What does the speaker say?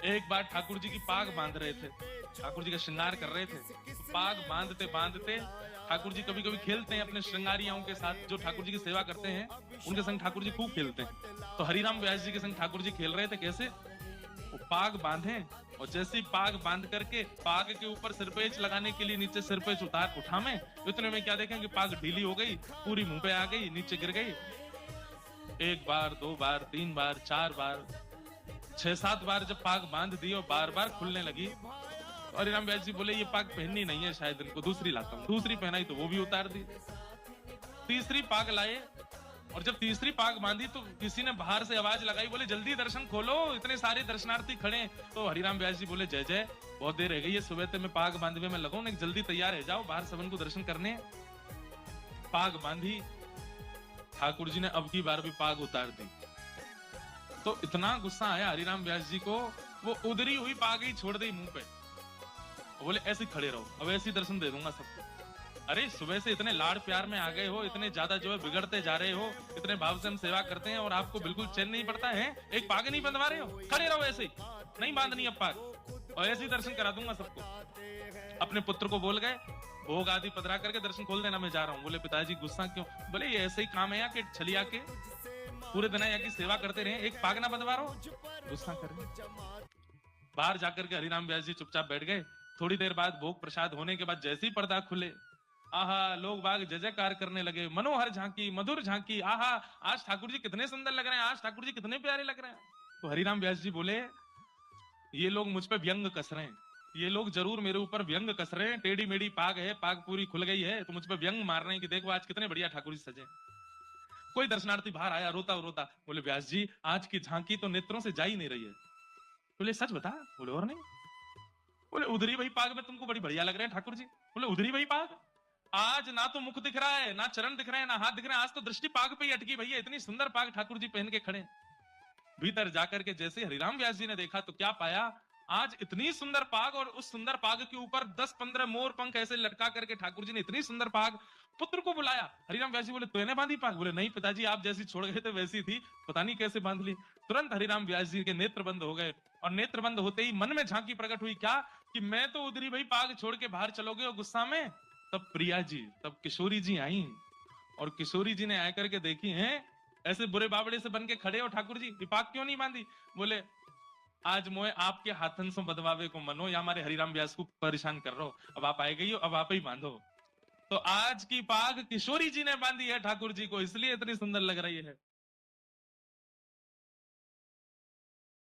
एक बार ठाकुर जी की पाग बांध रहे थे, ठाकुर जी का श्रृंगार कर रहे थे। पाग बांधते बांधते ठाकुर जी कभी कभी खेलते हैं अपने श्रृंगारियाओं के साथ, जो ठाकुर जी की सेवा करते हैं उनके संग ठाकुर जी खूब खेलते हैं। तो हरिराम व्यास जी के संग ठाकुर जी खेल रहे थे। कैसे? वो पाग बांधे और जैसे ही पाग बांध करके पाग के ऊपर सिरपेच लगाने के लिए नीचे सिरपेच उठावे, इतने में क्या देखें कि पाग ढीली हो गई, पूरी मुंह पे आ गई, नीचे गिर गई। एक बार, दो बार, तीन बार, चार बार, 6-7 बार जब पाग बांध दी और बार बार खुलने लगी, और हरिराम व्यास जी बोले ये पाग पहननी नहीं है, शायद इनको दूसरी लाता हूं। दूसरी पहनाई तो वो भी उतार दी। तीसरी पाग लाए और जब तीसरी पाग बांधी तो किसी ने बाहर से आवाज लगाई, बोले जल्दी दर्शन खोलो, इतने सारे दर्शनार्थी खड़े। तो हरिराम व्यास जी बोले जय जय, बहुत देर रह गई है, सुबह से मैं पाग बांधवे में लगो, जल्दी तैयार है, जाओ बाहर सबन को दर्शन करने। पाग बांधी, ठाकुर जी ने अब की बार भी पाग उतार दी। तो इतना गुस्सा आया हरिराम व्यास जी को, वो उधरी हुई पाग ही छोड़ दी मुंह पे। बोले ऐसे खड़े रहो, अब ऐसे दर्शन दे दूंगा सबको। अरे सुबह से इतने लाड़ प्यार में आ गए हो, इतने ज्यादा जो है बिगड़ते जा रहे हो, इतने भाव से हम सेवा करते हैं और आपको बिल्कुल चैन नहीं पड़ता है, एक पाग नहीं बंधवा रहे हो, खड़े रहो ऐसे ही, नहीं बांधनी अब पाग, और ऐसे ही दर्शन करा दूंगा सबको। अपने पुत्र को बोल गए, भोग आदि पधरा करके दर्शन खोल देना, मैं जा रहा हूँ। बोले पिताजी गुस्सा क्यों? बोले ये ऐसे ही काम है यहाँ के छलिया के, पूरे दिन यहाँ की सेवा करते रहे, एक पाग ना बंधवा रहो, गुस्सा कर रहे। बाहर जाकर के हरिराम व्यास जी चुपचाप बैठ गए। थोड़ी देर बाद भोग प्रसाद होने के बाद जैसे ही पर्दा खुले, आहा, लोग बाग जय जयकार करने लगे, मनोहर झांकी, मधुर झांकी, आहा, आज ठाकुर जी कितने सुंदर लग रहे हैं, आज ठाकुर जी कितने प्यारे लग रहे हैं। तो हरिराम व्यास जी बोले ये लोग मुझ पे व्यंग कस रहे हैं, ये लोग जरूर मेरे ऊपर व्यंग कस रहे हैं, टेढ़ी मेढ़ी पाग है, पाग पूरी खुल गई है, तो मुझ पे व्यंग मार रहे हैं कि देखो आज कितने बढ़िया ठाकुर जी सजे। कोई दर्शनार्थी बाहर आया रोता रोता, बोले व्यास जी आज की झांकी तो नेत्रों से जा ही नहीं रही है। बोले सच बता? बोले और नहीं। बोले उधरी वही पाग में तुमको बड़ी बढ़िया लग रहे हैं ठाकुर जी। बोले उधरी वही पाग, आज ना तो मुख दिख रहा है, ना चरण दिख रहे हैं, ना हाथ दिख रहे हैं, आज तो दृष्टि पाग पे ही अटकी भैया, इतनी सुंदर पाग ठाकुर जी पहन के खड़े। भीतर जाकर के जैसे हरिराम व्यास जी ने देखा तो क्या पाया, आज इतनी सुंदर पाग और उस सुंदर पाग के ऊपर 10-15 मोर पंख ऐसे लटका करके ठाकुर जी ने इतनी सुंदर पाग। पुत्र को बुलाया, हरिराम व्यास जी बोले तूने बांधी पाग? बोले नहीं पिताजी, आप जैसी छोड़ गए थे वैसी थी, पता नहीं कैसे बांध ली। तुरंत हरिराम व्यास जी के नेत्र बंद हो गए, और नेत्र बंद होते ही मन में झांकी प्रकट हुई, क्या कि मैं तो उधरी भाई पाग छोड़ के बाहर चलोगे और गुस्सा में। तब प्रिया जी, तब किशोरी जी आई, और किशोरी जी ने आकर के देखी है ऐसे बुरे बाबड़े से बन के खड़े हो ठाकुर जी, पाग क्यों नहीं बांधी? बोले आज मोए आपके हाथन से बदवावे को मनो, या हमारे हरिराम व्यास को परेशान कर रहे हो, अब आप आए गई हो, अब आप ही बांधो। तो आज की पाग किशोरी जी ने बांधी है ठाकुर जी को, इसलिए इतनी सुंदर लग रही है।